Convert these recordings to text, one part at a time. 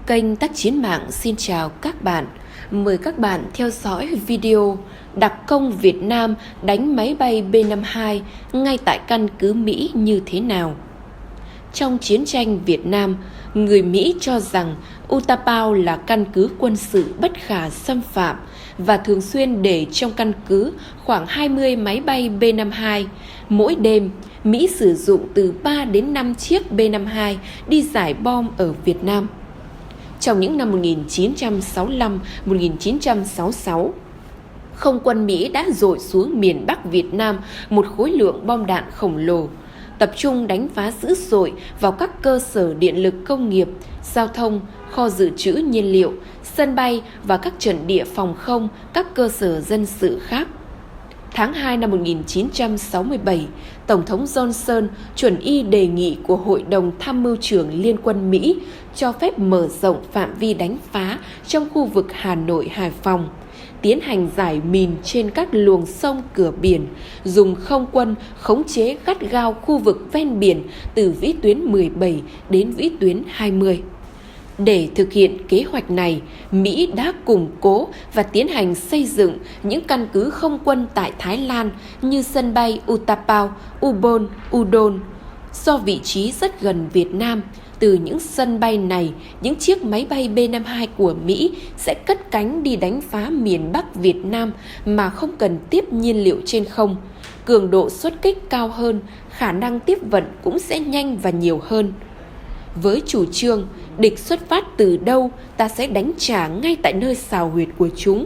Kênh Tác Chiến Mạng xin chào các bạn. Mời các bạn theo dõi video đặc công Việt Nam đánh máy bay B-52 ngay tại căn cứ Mỹ như thế nào. Trong chiến tranh Việt Nam, người Mỹ cho rằng Utapao là căn cứ quân sự bất khả xâm phạm và thường xuyên để trong căn cứ khoảng 20 máy bay B-52. Mỗi đêm, Mỹ sử dụng từ 3 đến 5 chiếc B-52 đi giải bom ở Việt Nam. Trong những năm 1965-1966, không quân Mỹ đã dội xuống miền Bắc Việt Nam một khối lượng bom đạn khổng lồ, tập trung đánh phá dữ dội vào các cơ sở điện lực công nghiệp, giao thông, kho dự trữ nhiên liệu, sân bay và các trận địa phòng không, các cơ sở dân sự khác. Tháng 2 năm 1967, Tổng thống Johnson chuẩn y đề nghị của Hội đồng Tham mưu trưởng Liên quân Mỹ cho phép mở rộng phạm vi đánh phá trong khu vực Hà Nội, Hải Phòng, tiến hành giải mìn trên các luồng sông cửa biển, dùng không quân khống chế gắt gao khu vực ven biển từ vĩ tuyến 17 đến vĩ tuyến 20. Để thực hiện kế hoạch này, Mỹ đã củng cố và tiến hành xây dựng những căn cứ không quân tại Thái Lan như sân bay Utapao, Ubon, Udon. Do vị trí rất gần Việt Nam, từ những sân bay này, những chiếc máy bay B-52 của Mỹ sẽ cất cánh đi đánh phá miền Bắc Việt Nam mà không cần tiếp nhiên liệu trên không. Cường độ xuất kích cao hơn, khả năng tiếp vận cũng sẽ nhanh và nhiều hơn. Với chủ trương, địch xuất phát từ đâu, ta sẽ đánh trả ngay tại nơi xào huyệt của chúng.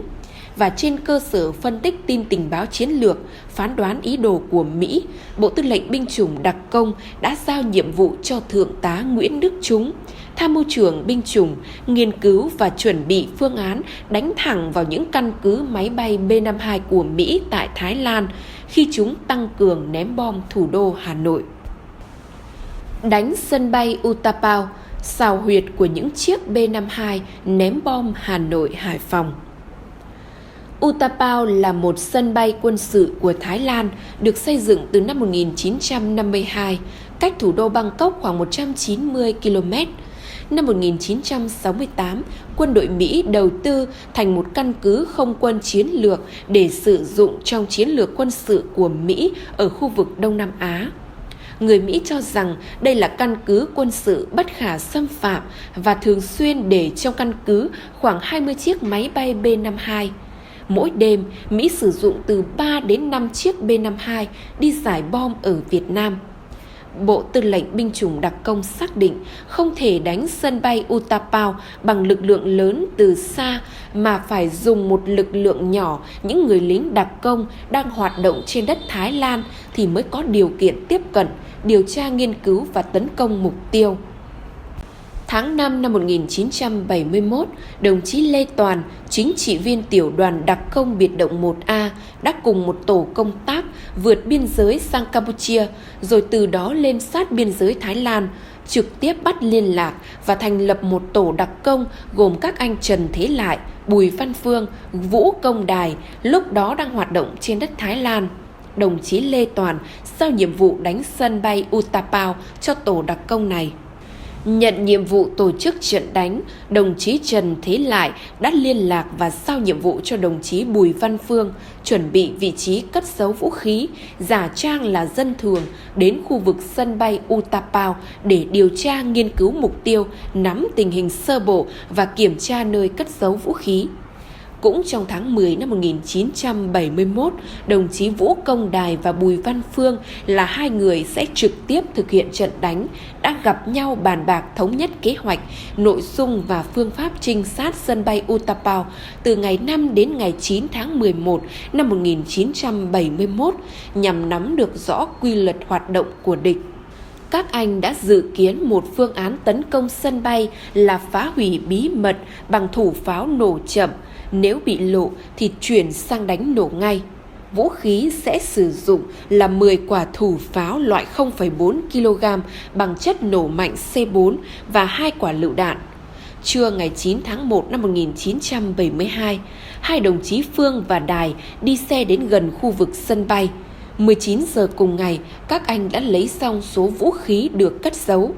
Và trên cơ sở phân tích tin tình báo chiến lược, phán đoán ý đồ của Mỹ, Bộ Tư lệnh Binh chủng đặc công đã giao nhiệm vụ cho Thượng tá Nguyễn Đức Chúng, Tham mưu trưởng binh chủng, nghiên cứu và chuẩn bị phương án đánh thẳng vào những căn cứ máy bay B-52 của Mỹ tại Thái Lan khi chúng tăng cường ném bom thủ đô Hà Nội. Đánh sân bay Utapao, xào huyệt của những chiếc B-52 ném bom Hà Nội, Hải Phòng. Utapao là một sân bay quân sự của Thái Lan, được xây dựng từ năm 1952, cách thủ đô Bangkok khoảng 190 km. Năm 1968, quân đội Mỹ đầu tư thành một căn cứ không quân chiến lược để sử dụng trong chiến lược quân sự của Mỹ ở khu vực Đông Nam Á. Người Mỹ cho rằng đây là căn cứ quân sự bất khả xâm phạm và thường xuyên để trong căn cứ khoảng 20 chiếc máy bay B-52. Mỗi đêm, Mỹ sử dụng từ 3 đến 5 chiếc B-52 đi giải bom ở Việt Nam. Bộ Tư lệnh Binh chủng đặc công xác định không thể đánh sân bay Utapao bằng lực lượng lớn từ xa mà phải dùng một lực lượng nhỏ, những người lính đặc công đang hoạt động trên đất Thái Lan thì mới có điều kiện tiếp cận, điều tra nghiên cứu và tấn công mục tiêu. Tháng 5 năm 1971, đồng chí Lê Toàn, chính trị viên tiểu đoàn đặc công biệt động 1A, đã cùng một tổ công tác vượt biên giới sang Campuchia, rồi từ đó lên sát biên giới Thái Lan, trực tiếp bắt liên lạc và thành lập một tổ đặc công gồm các anh Trần Thế Lại, Bùi Văn Phương, Vũ Công Đài, lúc đó đang hoạt động trên đất Thái Lan. Đồng chí Lê Toàn giao nhiệm vụ đánh sân bay Utapao cho tổ đặc công này. Nhận nhiệm vụ tổ chức trận đánh, đồng chí Trần Thế Lại đã liên lạc và giao nhiệm vụ cho đồng chí Bùi Văn Phương chuẩn bị vị trí cất giấu vũ khí, giả trang là dân thường đến khu vực sân bay Utapao để điều tra nghiên cứu mục tiêu, nắm tình hình sơ bộ và kiểm tra nơi cất giấu vũ khí. Cũng trong tháng 10 năm 1971, đồng chí Vũ Công Đài và Bùi Văn Phương là hai người sẽ trực tiếp thực hiện trận đánh, đã gặp nhau bàn bạc thống nhất kế hoạch, nội dung và phương pháp trinh sát sân bay Utapao từ ngày 5 đến ngày 9 tháng 11 năm 1971 nhằm nắm được rõ quy luật hoạt động của địch. Các anh đã dự kiến một phương án tấn công sân bay là phá hủy bí mật bằng thủ pháo nổ chậm. Nếu bị lộ thì chuyển sang đánh nổ ngay. Vũ khí sẽ sử dụng là 10 quả thủ pháo loại 0,4 kg bằng chất nổ mạnh C4 và 2 quả lựu đạn. Trưa ngày 9 tháng 1 năm 1972, hai đồng chí Phương và Đài đi xe đến gần khu vực sân bay. 19 giờ cùng ngày, các anh đã lấy xong số vũ khí được cất giấu.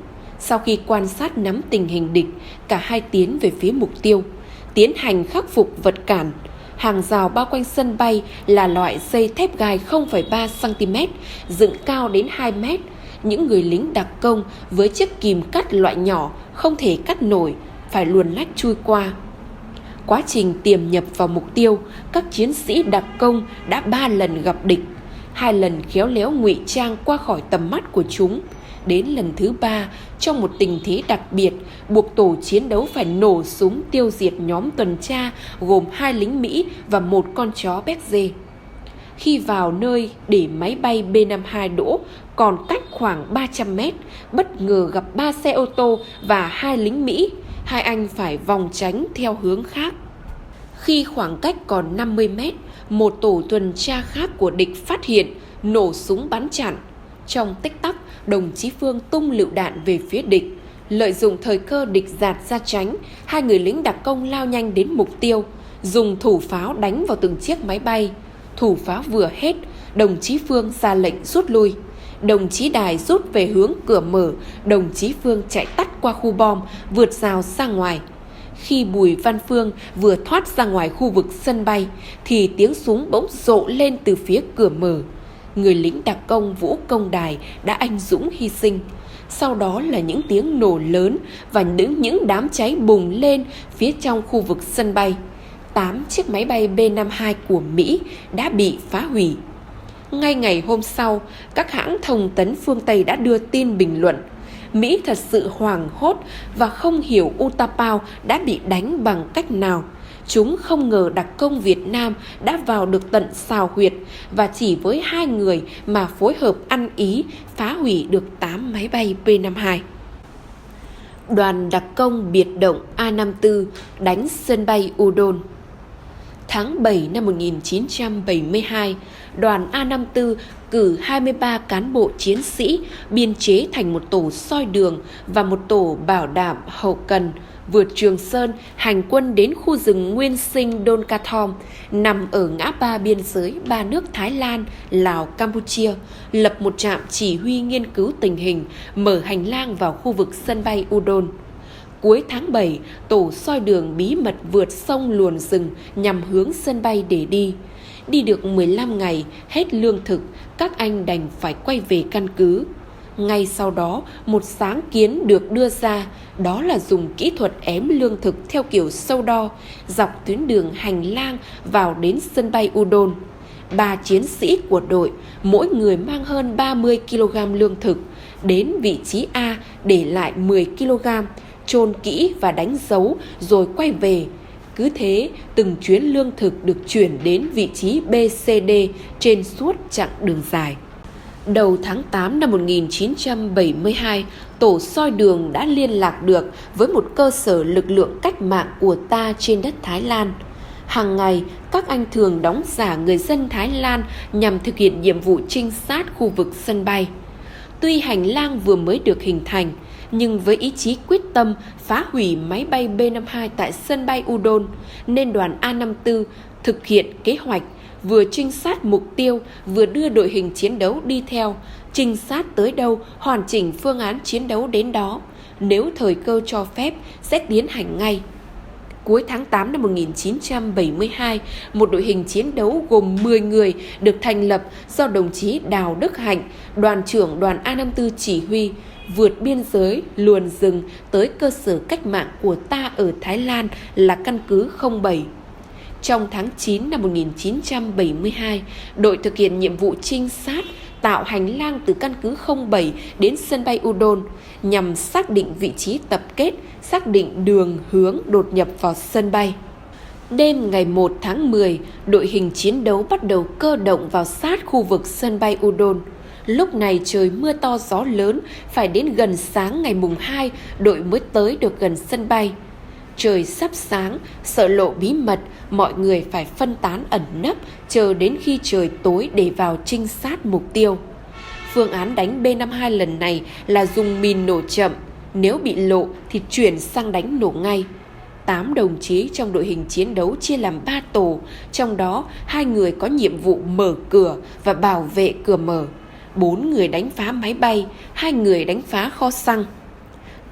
Sau khi quan sát nắm tình hình địch, cả hai tiến về phía mục tiêu, tiến hành khắc phục vật cản. Hàng rào bao quanh sân bay là loại dây thép gai 0,3 cm, dựng cao đến 2 m. Những người lính đặc công với chiếc kìm cắt loại nhỏ không thể cắt nổi, phải luồn lách chui qua. Quá trình tiềm nhập vào mục tiêu, các chiến sĩ đặc công đã 3 lần gặp địch, 2 lần khéo léo ngụy trang qua khỏi tầm mắt của chúng. Đến lần thứ 3, trong một tình thế đặc biệt, buộc tổ chiến đấu phải nổ súng tiêu diệt nhóm tuần tra gồm 2 lính Mỹ và 1 con chó Béc-dê. Khi vào nơi để máy bay B-52 đỗ còn cách khoảng 300 mét, bất ngờ gặp 3 xe ô tô và 2 lính Mỹ. Hai anh phải vòng tránh theo hướng khác. Khi khoảng cách còn 50 mét, một tổ tuần tra khác của địch phát hiện, nổ súng bắn chặn. Trong tích tắc, đồng chí Phương tung lựu đạn về phía địch. Lợi dụng thời cơ địch dạt ra tránh, 2 người lính đặc công lao nhanh đến mục tiêu, dùng thủ pháo đánh vào từng chiếc máy bay. Thủ pháo vừa hết, đồng chí Phương ra lệnh rút lui. Đồng chí Đài rút về hướng cửa mở, đồng chí Phương chạy tắt qua khu bom, vượt rào ra ngoài. Khi Bùi Văn Phương vừa thoát ra ngoài khu vực sân bay, thì tiếng súng bỗng rộ lên từ phía cửa mở. Người lính đặc công Vũ Công Đài đã anh dũng hy sinh. Sau đó là những tiếng nổ lớn và những đám cháy bùng lên phía trong khu vực sân bay. 8 chiếc máy bay B-52 của Mỹ đã bị phá hủy. Ngay ngày hôm sau, các hãng thông tấn phương Tây đã đưa tin bình luận Mỹ thật sự hoảng hốt và không hiểu Utapao đã bị đánh bằng cách nào. Chúng không ngờ đặc công Việt Nam đã vào được tận xào huyệt và chỉ với 2 người mà phối hợp ăn ý phá hủy được 8 máy bay B-52. Đoàn đặc công biệt động A-54 đánh sân bay Udon. Tháng 7 năm 1972, đoàn A-54 cử 23 cán bộ chiến sĩ biên chế thành một tổ soi đường và một tổ bảo đảm hậu cần, vượt Trường Sơn, hành quân đến khu rừng nguyên sinh Don Kathom, nằm ở ngã ba biên giới 3 nước Thái Lan, Lào, Campuchia, lập một trạm chỉ huy nghiên cứu tình hình, mở hành lang vào khu vực sân bay Udon. Cuối tháng 7, tổ soi đường bí mật vượt sông luồn rừng nhằm hướng sân bay để đi. Đi được 15 ngày, hết lương thực, các anh đành phải quay về căn cứ. Ngay sau đó, một sáng kiến được đưa ra, đó là dùng kỹ thuật ém lương thực theo kiểu sâu đo, dọc tuyến đường hành lang vào đến sân bay Udon. 3 chiến sĩ của đội, mỗi người mang hơn 30 kg lương thực, đến vị trí A để lại 10 kg, chôn kỹ và đánh dấu rồi quay về. Cứ thế, từng chuyến lương thực được chuyển đến vị trí B, C, D trên suốt chặng đường dài. Đầu tháng 8 năm 1972, tổ soi đường đã liên lạc được với một cơ sở lực lượng cách mạng của ta trên đất Thái Lan. Hàng ngày, các anh thường đóng giả người dân Thái Lan nhằm thực hiện nhiệm vụ trinh sát khu vực sân bay. Tuy hành lang vừa mới được hình thành, nhưng với ý chí quyết tâm phá hủy máy bay B-52 tại sân bay Udon, nên đoàn A-54 thực hiện kế hoạch vừa trinh sát mục tiêu, vừa đưa đội hình chiến đấu đi theo, trinh sát tới đâu, hoàn chỉnh phương án chiến đấu đến đó. Nếu thời cơ cho phép, sẽ tiến hành ngay. Cuối tháng 8 năm 1972, một đội hình chiến đấu gồm 10 người được thành lập do đồng chí Đào Đức Hạnh, đoàn trưởng đoàn A-54 chỉ huy, vượt biên giới, luồn rừng tới cơ sở cách mạng của ta ở Thái Lan là căn cứ 07. Trong tháng 9 năm 1972, đội thực hiện nhiệm vụ trinh sát, tạo hành lang từ căn cứ 07 đến sân bay Udon nhằm xác định vị trí tập kết, xác định đường hướng đột nhập vào sân bay. Đêm ngày 1 tháng 10, đội hình chiến đấu bắt đầu cơ động vào sát khu vực sân bay Udon. Lúc này trời mưa to gió lớn, phải đến gần sáng ngày mùng 2, đội mới tới được gần sân bay. Trời sắp sáng, sợ lộ bí mật, mọi người phải phân tán ẩn nấp, chờ đến khi trời tối để vào trinh sát mục tiêu. Phương án đánh B-52 lần này là dùng mìn nổ chậm, nếu bị lộ thì chuyển sang đánh nổ ngay. 8 đồng chí trong đội hình chiến đấu chia làm 3 tổ, trong đó 2 người có nhiệm vụ mở cửa và bảo vệ cửa mở, 4 người đánh phá máy bay, 2 người đánh phá kho xăng.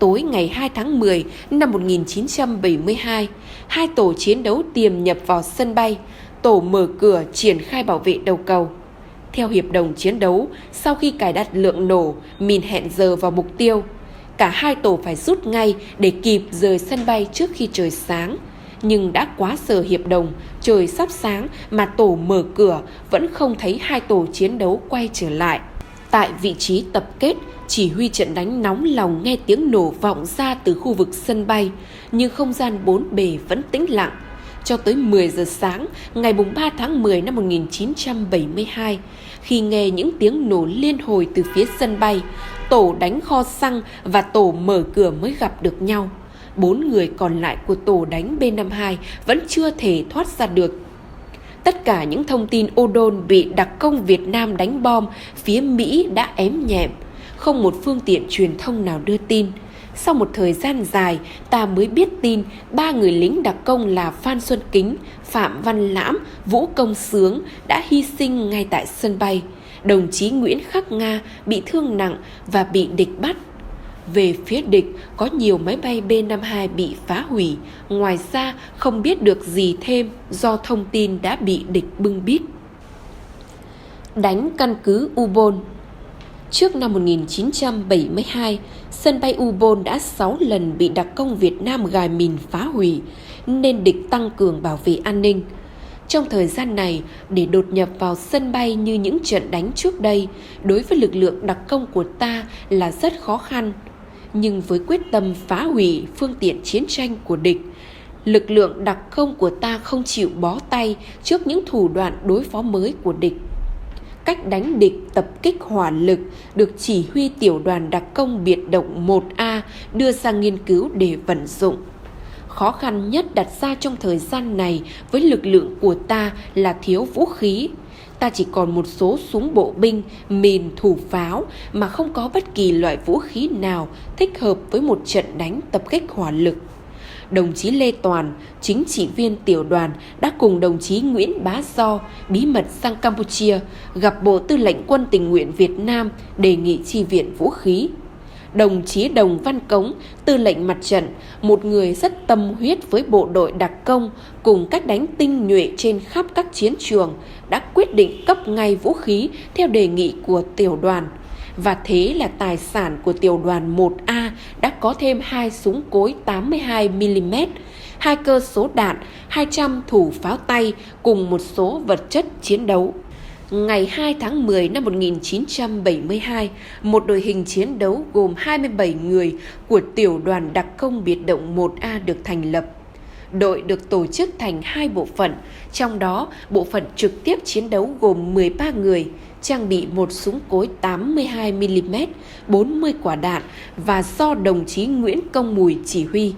tối ngày 2 tháng 10 năm 1972, hai tổ chiến đấu tiềm nhập vào sân bay, tổ mở cửa triển khai bảo vệ đầu cầu. Theo hiệp đồng chiến đấu, sau khi cài đặt lượng nổ, mìn hẹn giờ vào mục tiêu, cả hai tổ phải rút ngay để kịp rời sân bay trước khi trời sáng. Nhưng đã quá giờ hiệp đồng, trời sắp sáng mà tổ mở cửa vẫn không thấy hai tổ chiến đấu quay trở lại. Tại vị trí tập kết, chỉ huy trận đánh nóng lòng nghe tiếng nổ vọng ra từ khu vực sân bay, nhưng không gian bốn bề vẫn tĩnh lặng. Cho tới 10 giờ sáng, ngày 3 tháng 10 năm 1972, khi nghe những tiếng nổ liên hồi từ phía sân bay, tổ đánh kho xăng và tổ mở cửa mới gặp được nhau. 4 người còn lại của tổ đánh B-52 vẫn chưa thể thoát ra được. Tất cả những thông tin ô đôn bị đặc công Việt Nam đánh bom phía Mỹ đã ém nhẹm, không một phương tiện truyền thông nào đưa tin. Sau một thời gian dài, ta mới biết tin 3 người lính đặc công là Phan Xuân Kính, Phạm Văn Lãm, Vũ Công Sướng đã hy sinh ngay tại sân bay. Đồng chí Nguyễn Khắc Nga bị thương nặng và bị địch bắt. Về phía địch, có nhiều máy bay B-52 bị phá hủy, ngoài ra không biết được gì thêm do thông tin đã bị địch bưng bít. Đánh căn cứ Ubon. Trước năm 1972, sân bay Ubon đã 6 lần bị đặc công Việt Nam gài mìn phá hủy, nên địch tăng cường bảo vệ an ninh. Trong thời gian này, để đột nhập vào sân bay như những trận đánh trước đây, đối với lực lượng đặc công của ta là rất khó khăn. Nhưng với quyết tâm phá hủy phương tiện chiến tranh của địch, lực lượng đặc công của ta không chịu bó tay trước những thủ đoạn đối phó mới của địch. Cách đánh địch tập kích hỏa lực được chỉ huy tiểu đoàn đặc công biệt động 1A đưa ra nghiên cứu để vận dụng. Khó khăn nhất đặt ra trong thời gian này với lực lượng của ta là thiếu vũ khí. Ta chỉ còn một số súng bộ binh, mìn, thủ pháo mà không có bất kỳ loại vũ khí nào thích hợp với một trận đánh tập kích hỏa lực. Đồng chí Lê Toàn, chính trị viên tiểu đoàn, đã cùng đồng chí Nguyễn Bá Do bí mật sang Campuchia, gặp Bộ Tư lệnh Quân tình nguyện Việt Nam đề nghị chi viện vũ khí. Đồng chí Đồng Văn Cống, tư lệnh mặt trận, một người rất tâm huyết với bộ đội đặc công cùng cách đánh tinh nhuệ trên khắp các chiến trường, đã quyết định cấp ngay vũ khí theo đề nghị của tiểu đoàn. Và thế là tài sản của tiểu đoàn 1A đã có thêm 2 súng cối 82mm, 2 cơ số đạn, 200 thủ pháo tay cùng một số vật chất chiến đấu. Ngày 2 tháng 10 năm 1972, một đội hình chiến đấu gồm 27 người của tiểu đoàn đặc công biệt động 1A được thành lập. Đội được tổ chức thành 2 bộ phận, trong đó bộ phận trực tiếp chiến đấu gồm 13 người, trang bị một súng cối 82mm, 40 quả đạn và do đồng chí Nguyễn Công Mùi chỉ huy.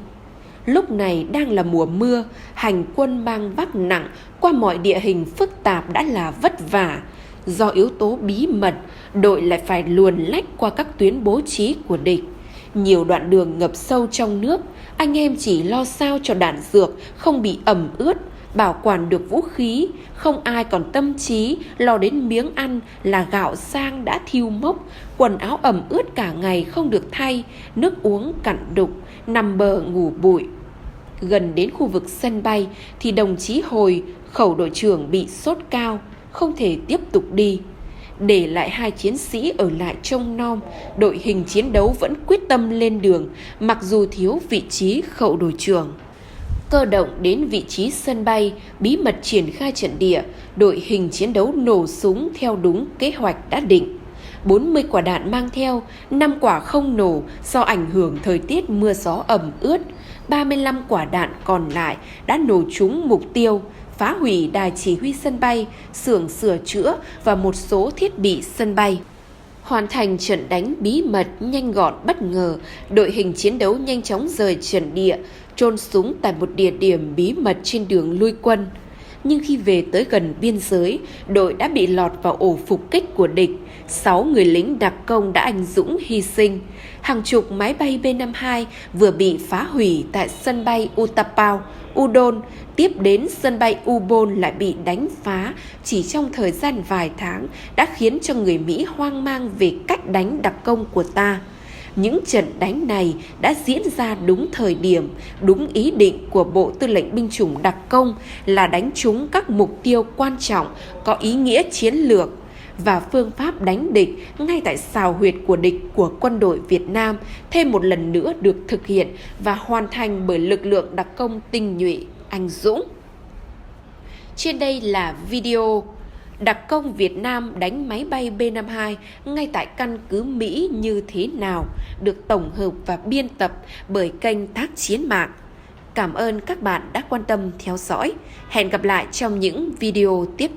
Lúc này đang là mùa mưa, hành quân mang vác nặng qua mọi địa hình phức tạp đã là vất vả. Do yếu tố bí mật, đội lại phải luồn lách qua các tuyến bố trí của địch. Nhiều đoạn đường ngập sâu trong nước, anh em chỉ lo sao cho đạn dược không bị ẩm ướt, bảo quản được vũ khí, không ai còn tâm trí lo đến miếng ăn là gạo sang đã thiêu mốc, quần áo ẩm ướt cả ngày không được thay, nước uống cạn đục, nằm bờ ngủ bụi. Gần đến khu vực sân bay thì đồng chí Hồi, khẩu đội trưởng bị sốt cao, không thể tiếp tục đi. Để lại 2 chiến sĩ ở lại trông nom, đội hình chiến đấu vẫn quyết tâm lên đường, mặc dù thiếu vị trí khẩu đội trưởng. Cơ động đến vị trí sân bay, bí mật triển khai trận địa, đội hình chiến đấu nổ súng theo đúng kế hoạch đã định. 40 quả đạn mang theo, 5 quả không nổ do ảnh hưởng thời tiết mưa gió ẩm ướt. 35 quả đạn còn lại đã nổ trúng mục tiêu, phá hủy đài chỉ huy sân bay, xưởng sửa chữa và một số thiết bị sân bay. Hoàn thành trận đánh bí mật, nhanh gọn, bất ngờ, đội hình chiến đấu nhanh chóng rời trận địa, chôn súng tại một địa điểm bí mật trên đường lui quân. Nhưng khi về tới gần biên giới, đội đã bị lọt vào ổ phục kích của địch. 6 người lính đặc công đã anh dũng hy sinh. Hàng chục máy bay B-52 vừa bị phá hủy tại sân bay Utapao, Udon, tiếp đến sân bay Ubon lại bị đánh phá chỉ trong thời gian vài tháng, đã khiến cho người Mỹ hoang mang về cách đánh đặc công của ta. những trận đánh này đã diễn ra đúng thời điểm, đúng ý định của Bộ Tư lệnh Binh chủng đặc công là đánh trúng các mục tiêu quan trọng có ý nghĩa chiến lược, và phương pháp đánh địch ngay tại sào huyệt của địch của quân đội Việt Nam thêm một lần nữa được thực hiện và hoàn thành bởi lực lượng đặc công tinh nhuệ, anh dũng. Trên đây là video đặc công Việt Nam đánh máy bay B-52 ngay tại căn cứ Mỹ như thế nào, được tổng hợp và biên tập bởi kênh Tác Chiến Mạng. Cảm ơn các bạn đã quan tâm theo dõi. Hẹn gặp lại trong những video tiếp theo.